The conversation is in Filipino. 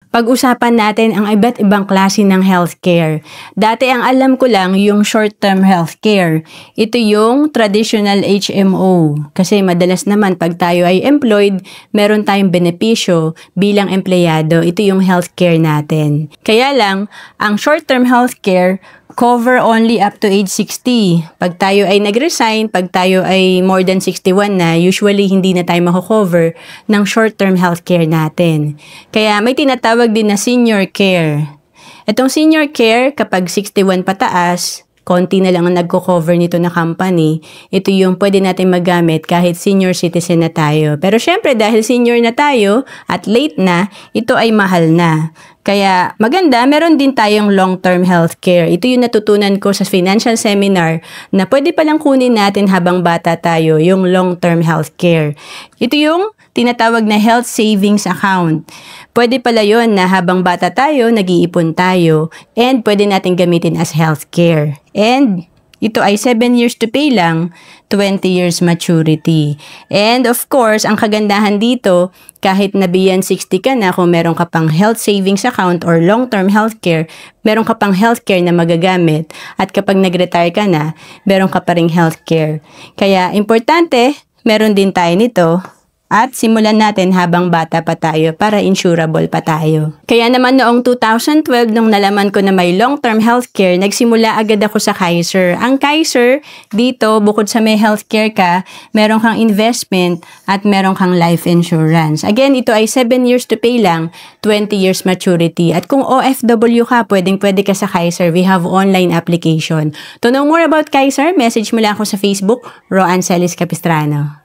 Pag-usapan natin ang iba't ibang klase ng healthcare. Dati ang alam ko lang yung short-term healthcare. Ito yung traditional HMO. Kasi madalas naman pag tayo ay employed, meron tayong benepisyo bilang empleyado. Ito yung healthcare natin. Kaya lang, ang short-term healthcare cover only up to age 60. Pag tayo ay nag-resign, pag tayo ay more than 61 na, usually hindi na tayo mako-cover ng short-term healthcare natin. Kaya may tinatawag din na senior care. Itong senior care, kapag 61 pataas, konti na lang ang nagko-cover nito na company. Ito yung pwede natin magamit kahit senior citizen na tayo. Pero syempre dahil senior na tayo at late na, ito ay mahal na. Kaya maganda, meron din tayong long-term healthcare. Ito yung natutunan ko sa financial seminar na pwede palang kunin natin habang bata tayo, yung long-term healthcare. Ito yung tinatawag na health savings account. Pwede pala yun na habang bata tayo, nag-iipon tayo, and pwede natin gamitin as healthcare. And ito ay 7 years to pay lang, 20 years maturity. And of course, ang kagandahan dito, kahit na beyond 60 ka na, kung meron ka pang health savings account or long-term healthcare, meron ka pang healthcare na magagamit. At kapag nag-retire ka na, meron ka pa ring healthcare. Kaya importante, meron din tayo nito. At simulan natin habang bata pa tayo para insurable pa tayo. Kaya naman noong 2012 nung nalaman ko na may long-term healthcare, nagsimula agad ako sa Kaiser. Ang Kaiser, dito bukod sa may healthcare ka, meron kang investment at meron kang life insurance. Again, ito ay 7 years to pay lang, 20 years maturity. At kung OFW ka, pwedeng-pwede ka sa Kaiser. We have online application. To know more about Kaiser, message mo lang ako sa Facebook, Roanne Celis Capistrano.